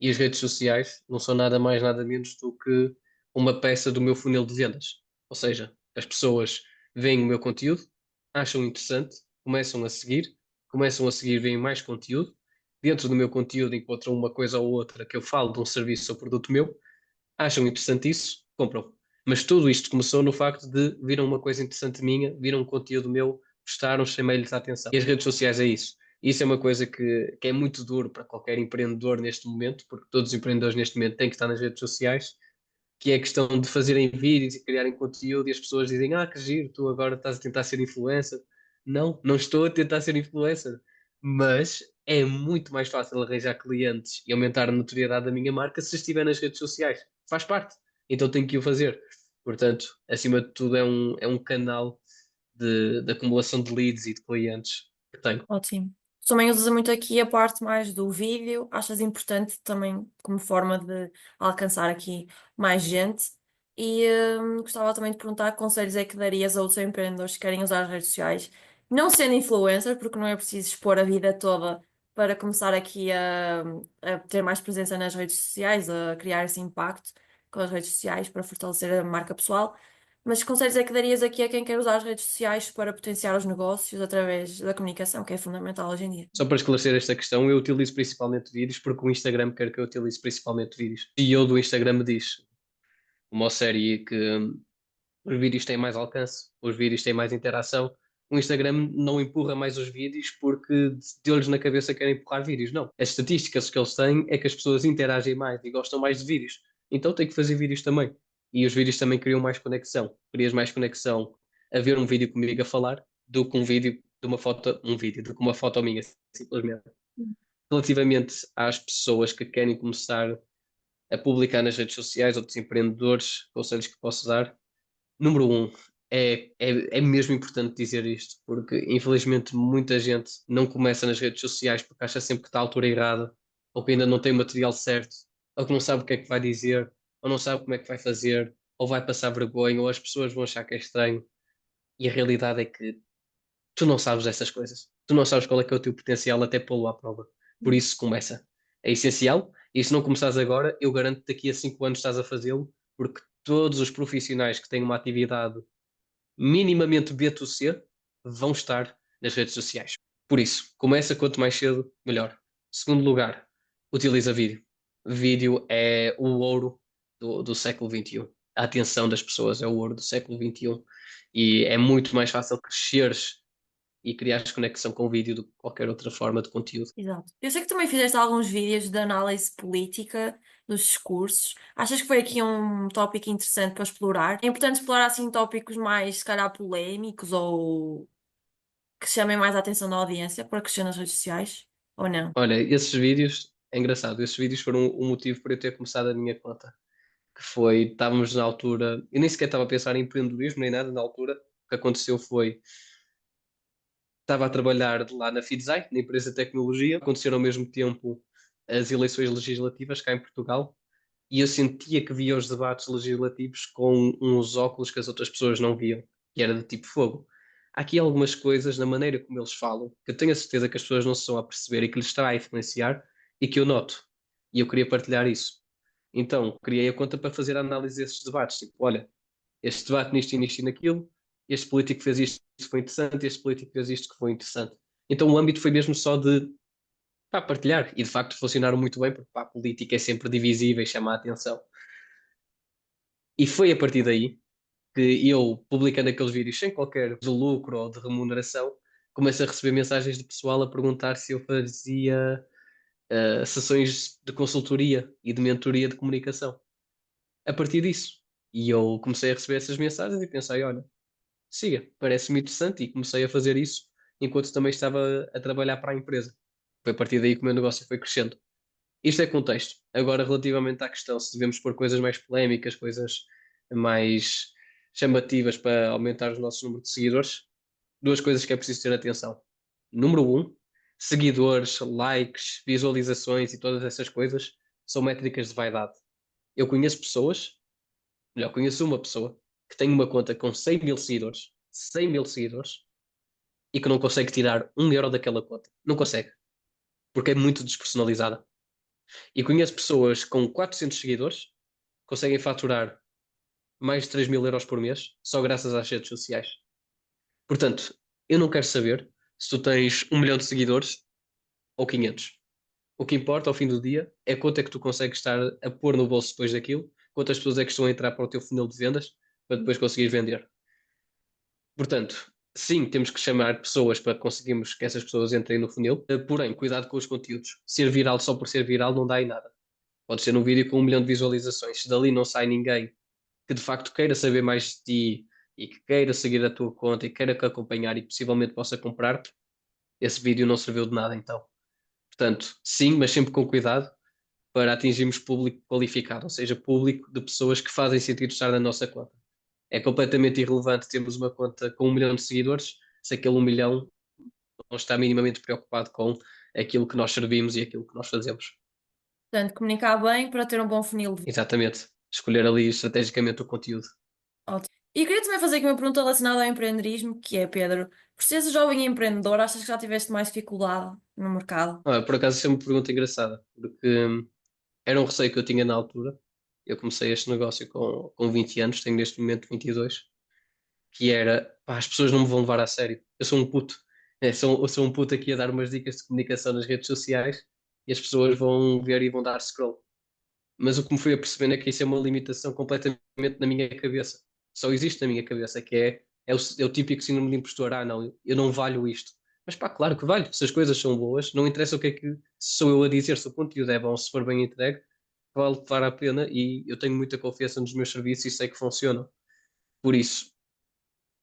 E as redes sociais não são nada mais, nada menos do que uma peça do meu funil de vendas. Ou seja, as pessoas veem o meu conteúdo, acham interessante, começam a seguir, veem mais conteúdo. Dentro do meu conteúdo encontram uma coisa ou outra que eu falo de um serviço ou produto meu, acham interessante isso, compram. Mas tudo isto começou no facto de viram uma coisa interessante minha, viram um conteúdo meu, gostaram, chamei-lhes a atenção. E as redes sociais é isso. Isso é uma coisa que é muito duro para qualquer empreendedor neste momento, porque todos os empreendedores neste momento têm que estar nas redes sociais, que é a questão de fazerem vídeos e criarem conteúdo e as pessoas dizem: ah, que giro, tu agora estás a tentar ser influencer. Não, não estou a tentar ser influencer, mas é muito mais fácil arranjar clientes e aumentar a notoriedade da minha marca se estiver nas redes sociais. Faz parte, então tenho que o fazer. Portanto, acima de tudo, é um canal de acumulação de leads e de clientes que tenho. Ótimo. Tu também usas muito aqui a parte mais do vídeo. Achas importante também como forma de alcançar aqui mais gente? E gostava também de perguntar que conselhos é que darias a outros empreendedores que querem usar as redes sociais, não sendo influencer, porque não é preciso expor a vida toda para começar aqui a ter mais presença nas redes sociais, a criar esse impacto com as redes sociais para fortalecer a marca pessoal. Mas que conselhos é que darias aqui a quem quer usar as redes sociais para potenciar os negócios através da comunicação, que é fundamental hoje em dia? Só para esclarecer esta questão, eu utilizo principalmente vídeos porque o Instagram quer que eu utilize principalmente vídeos. E o CEO do Instagram me diz, uma série que os vídeos têm mais alcance, os vídeos têm mais interação. O Instagram não empurra mais os vídeos porque deu-lhes na cabeça que querem empurrar vídeos. Não. As estatísticas que eles têm é que as pessoas interagem mais e gostam mais de vídeos. Então tem que fazer vídeos também. E os vídeos também criam mais conexão. Crias mais conexão a ver um vídeo comigo a falar do que um vídeo de uma foto, do que uma foto minha, simplesmente. Relativamente às pessoas que querem começar a publicar nas redes sociais, outros empreendedores, conselhos que posso dar. Número um, é mesmo importante dizer isto, porque infelizmente muita gente não começa nas redes sociais porque acha sempre que está à altura errada, ou que ainda não tem o material certo, ou que não sabe o que é que vai dizer, ou não sabe como é que vai fazer, ou vai passar vergonha, ou as pessoas vão achar que é estranho. E a realidade é que tu não sabes essas coisas. Tu não sabes qual é que é o teu potencial até pô-lo à prova. Por isso começa. É essencial. E se não começares agora, eu garanto que daqui a 5 anos estás a fazê-lo, porque todos os profissionais que têm uma atividade minimamente B2C vão estar nas redes sociais. Por isso, começa quanto mais cedo, melhor. Segundo lugar, utiliza vídeo. Vídeo é o ouro do século XXI. A atenção das pessoas é o ouro do século XXI. E é muito mais fácil cresceres e criares conexão com o vídeo do que qualquer outra forma de conteúdo. Exato. Eu sei que também fizeste alguns vídeos de análise política dos discursos. Achas que foi aqui um tópico interessante para explorar? É importante explorar assim tópicos mais, se calhar, polémicos ou que chamem mais a atenção da audiência para crescer nas redes sociais? Ou não? Olha, esses vídeos, é engraçado, esses vídeos foram o motivo para eu ter começado a minha conta. Que foi, estávamos na altura, eu nem sequer estava a pensar em empreendedorismo nem nada na altura. O que aconteceu foi, estava a trabalhar lá na Fidzai, na empresa de tecnologia. Aconteceram ao mesmo tempo as eleições legislativas cá em Portugal e eu sentia que via os debates legislativos com uns óculos que as outras pessoas não viam, que era de tipo fogo. Há aqui algumas coisas na maneira como eles falam que eu tenho a certeza que as pessoas não se estão a perceber e que lhes está a influenciar e que eu noto. E eu queria partilhar isso. Então, criei a conta para fazer a análise desses debates. Tipo, olha, este debate nisto e nisto e naquilo, este político fez isto que foi interessante, este político fez isto que foi interessante. Então o âmbito foi mesmo só de pá, partilhar, e de facto funcionaram muito bem, porque pá, a política é sempre divisível e chama a atenção. E foi a partir daí que eu, publicando aqueles vídeos sem qualquer de lucro ou de remuneração, comecei a receber mensagens de pessoal a perguntar se eu fazia sessões de consultoria e de mentoria de comunicação. A partir disso. E eu comecei a receber essas mensagens e pensei, olha, siga, parece-me interessante e comecei a fazer isso enquanto também estava a trabalhar para a empresa. Foi a partir daí que o meu negócio foi crescendo. Isto é contexto. Agora, relativamente à questão se devemos pôr coisas mais polémicas, coisas mais chamativas para aumentar os nossos números de seguidores, duas coisas que é preciso ter atenção. Número um, seguidores, likes, visualizações e todas essas coisas são métricas de vaidade. Eu conheço pessoas, melhor, conheço uma pessoa que tem uma conta com 100 mil seguidores, e que não consegue tirar 1 euro daquela conta. Não consegue, porque é muito despersonalizada. E conheço pessoas com 400 seguidores que conseguem faturar mais de 3 mil euros por mês só graças às redes sociais. Portanto, eu não quero saber se tu tens 1 milhão de seguidores ou 500. O que importa ao fim do dia é quanto é que tu consegues estar a pôr no bolso depois daquilo, quantas pessoas é que estão a entrar para o teu funil de vendas para depois conseguir vender. Portanto, sim, temos que chamar pessoas para conseguirmos que essas pessoas entrem no funil, porém, cuidado com os conteúdos. Ser viral só por ser viral não dá em nada. Pode ser um vídeo com 1 milhão de visualizações. Se dali não sai ninguém que de facto queira saber mais de ti e que queira seguir a tua conta e queira te acompanhar e possivelmente possa comprar, esse vídeo não serviu de nada então. Portanto, sim, mas sempre com cuidado para atingirmos público qualificado, ou seja, público de pessoas que fazem sentido estar na nossa conta. É completamente irrelevante termos uma conta com 1 milhão de seguidores se aquele 1 milhão não está minimamente preocupado com aquilo que nós servimos e aquilo que nós fazemos. Portanto, comunicar bem para ter um bom funil de Exatamente. Escolher ali estrategicamente o conteúdo. ótimo. E queria também fazer aqui uma pergunta relacionada ao empreendedorismo, que é, Pedro, por seres jovem empreendedor, achas que já tiveste mais dificuldade no mercado? Por acaso, isso é uma pergunta engraçada, porque era um receio que eu tinha na altura. Eu comecei este negócio com 20 anos, tenho neste momento 22, que era, pá, as pessoas não me vão levar a sério. Eu sou um puto. Eu sou um puto aqui a dar umas dicas de comunicação nas redes sociais e as pessoas vão ver e vão dar scroll. Mas o que me fui a percebendo é que isso é uma limitação completamente na minha cabeça. Só existe na minha cabeça, que é o típico síndrome de impostor. Ah, não, eu não valho isto. Mas pá, claro que valho. Se as coisas são boas, não interessa o que é que se sou eu a dizer, se o conteúdo é bom, se for bem entregue, vale levar a pena e eu tenho muita confiança nos meus serviços e sei que funcionam. Por isso,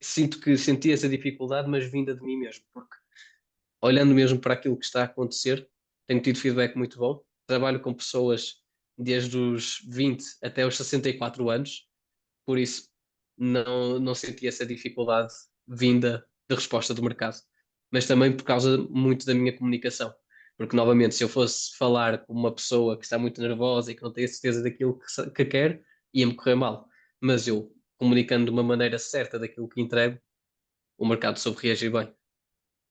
sinto que senti essa dificuldade, mas vinda de mim mesmo, porque olhando mesmo para aquilo que está a acontecer, tenho tido feedback muito bom. Trabalho com pessoas desde os 20 até os 64 anos, por isso não senti essa dificuldade vinda de resposta do mercado. Mas também por causa muito da minha comunicação. Porque, novamente, se eu fosse falar com uma pessoa que está muito nervosa e que não tem a certeza daquilo que quer, ia-me correr mal. Mas eu, comunicando de uma maneira certa daquilo que entrego, o mercado soube reagir bem.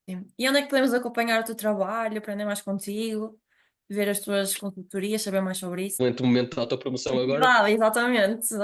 Sim. E onde é que podemos acompanhar o teu trabalho, aprender mais contigo, ver as tuas consultorias, saber mais sobre isso? Excelente momento de autopromoção agora. Publicidade, exatamente.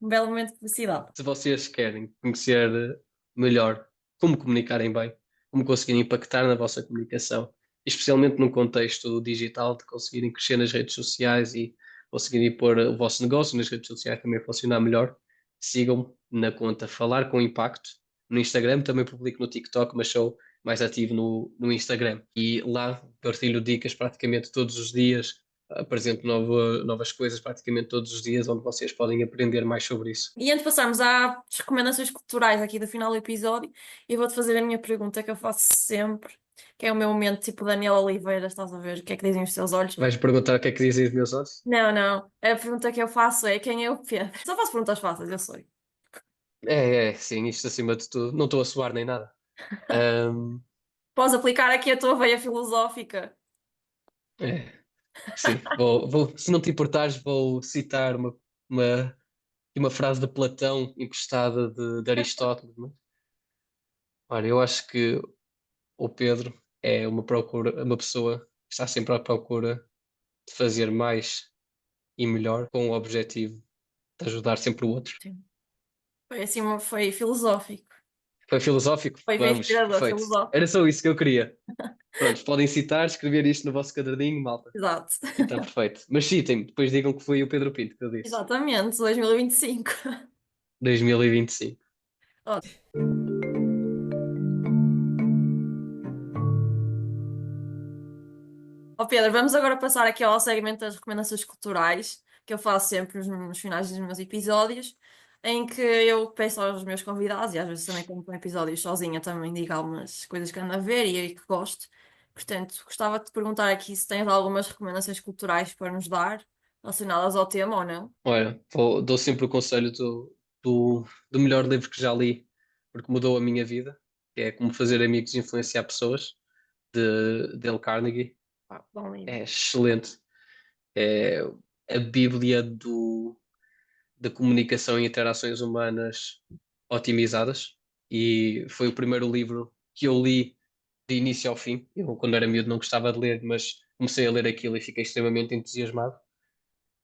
Um belo momento de publicidade. Se vocês querem conhecer melhor como comunicarem bem, como conseguirem impactar na vossa comunicação, especialmente num contexto digital, de conseguirem crescer nas redes sociais e conseguirem pôr o vosso negócio nas redes sociais também a funcionar melhor, sigam-me na conta Falar com Impacto no Instagram, também publico no TikTok, mas sou mais ativo no Instagram. E lá partilho dicas praticamente todos os dias, apresento novas coisas praticamente todos os dias, onde vocês podem aprender mais sobre isso. E antes de passarmos às recomendações culturais aqui do final do episódio, eu vou-te fazer a minha pergunta que eu faço sempre, que é o meu momento tipo Daniela Oliveira, estás a ver? O que é que dizem os teus olhos? Vais perguntar o que é que dizem os meus olhos? Não, não. A pergunta que eu faço é quem é o Pedro? Só faço perguntas fáceis, eu sei. Sim, isto acima de tudo. Não estou a suar nem nada. Ahm, Podes aplicar aqui a tua veia filosófica. é, sim, se não te importares, vou citar uma frase de Platão emprestada de Aristóteles. Né? Olha, eu acho que o Pedro é uma pessoa que está sempre à procura de fazer mais e melhor com o objetivo de ajudar sempre o outro. Sim. Foi assim, foi filosófico. Foi filosófico? Foi bem Vamos, inspirador, perfeito. Era filosófico. só isso que eu queria. Pronto, podem citar, escrever isto no vosso caderninho, malta. Exato. E está perfeito. Mas citem-me, depois digam que foi o Pedro Pinto que eu disse. Exatamente, 2025. 2025. Ó, ó Pedro, vamos agora passar aqui ao segmento das recomendações culturais, que eu faço sempre nos finais dos meus episódios, em que eu peço aos meus convidados, e às vezes também como com episódios sozinha, também digo algumas coisas que ando a ver e que gosto. Portanto, gostava de te perguntar aqui se tens algumas recomendações culturais para nos dar, relacionadas ao tema ou não. Olha, dou sempre o conselho do melhor livro que já li, porque mudou a minha vida, que é Como Fazer Amigos e Influenciar Pessoas, de Dale Carnegie. Pá, Bom livro. é excelente. É a Bíblia da comunicação e interações humanas otimizadas. E foi o primeiro livro que eu li de início ao fim. Eu, quando era miúdo, não gostava de ler, mas comecei a ler aquilo e fiquei extremamente entusiasmado.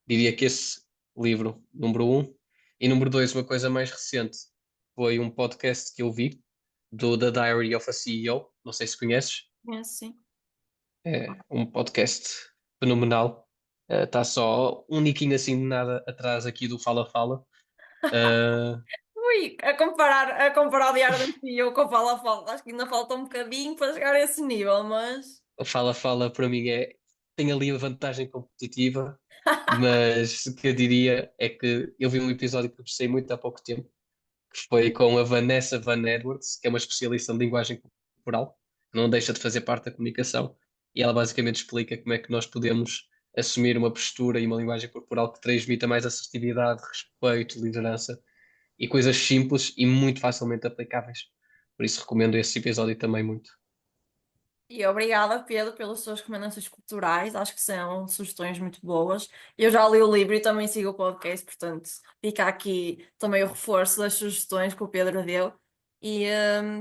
Diria que esse livro, número um. E número dois, uma coisa mais recente, foi um podcast que eu vi, do The Diary of a CEO. Não sei se conheces. É, sim. É um podcast fenomenal. Está só um niquinho assim de nada atrás aqui do Fala Fala. Uh, Ui, a comparar o Diário da CEO com o Fala Fala, acho que ainda falta um bocadinho para chegar a esse nível, mas o Fala Fala para mim tem ali a vantagem competitiva, mas o que eu diria é que eu vi um episódio que gostei muito há pouco tempo, que foi com a Vanessa Van Edwards, que é uma especialista em linguagem corporal, que não deixa de fazer parte da comunicação, e ela basicamente explica como é que nós podemos assumir uma postura e uma linguagem corporal que transmita mais assertividade, respeito, liderança e coisas simples e muito facilmente aplicáveis. Por isso recomendo esse episódio também muito. e obrigada, Pedro, pelas suas recomendações culturais. Acho que são sugestões muito boas. Eu já li o livro e também sigo o podcast, portanto, fica aqui também o reforço das sugestões que o Pedro deu. E,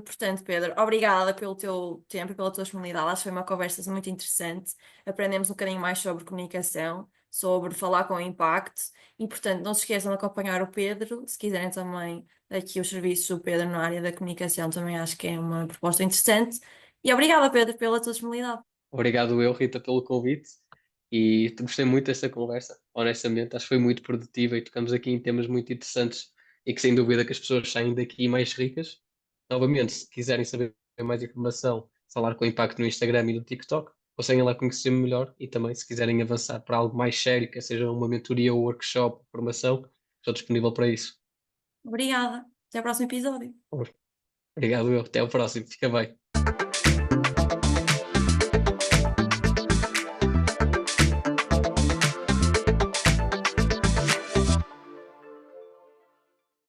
portanto, Pedro, obrigada pelo teu tempo e pela tua disponibilidade. Acho que foi uma conversa muito interessante. Aprendemos um bocadinho mais sobre comunicação, sobre falar com impacto. E, portanto, não se esqueçam de acompanhar o Pedro. Se quiserem também aqui os serviços do Pedro na área da comunicação, também acho que é uma proposta interessante. E obrigada, Pedro, pela tua disponibilidade. Obrigado eu, Rita, pelo convite e gostei muito desta conversa. Honestamente, acho que foi muito produtiva e tocamos aqui em temas muito interessantes e que sem dúvida que as pessoas saem daqui mais ricas. Novamente, se quiserem saber mais informação, falar com o Impacto no Instagram e no TikTok, conseguem lá conhecer-me melhor e também se quiserem avançar para algo mais sério, que seja uma mentoria ou workshop, formação, estou disponível para isso. Obrigada. Até ao próximo episódio. Obrigado eu, até ao próximo, fica bem.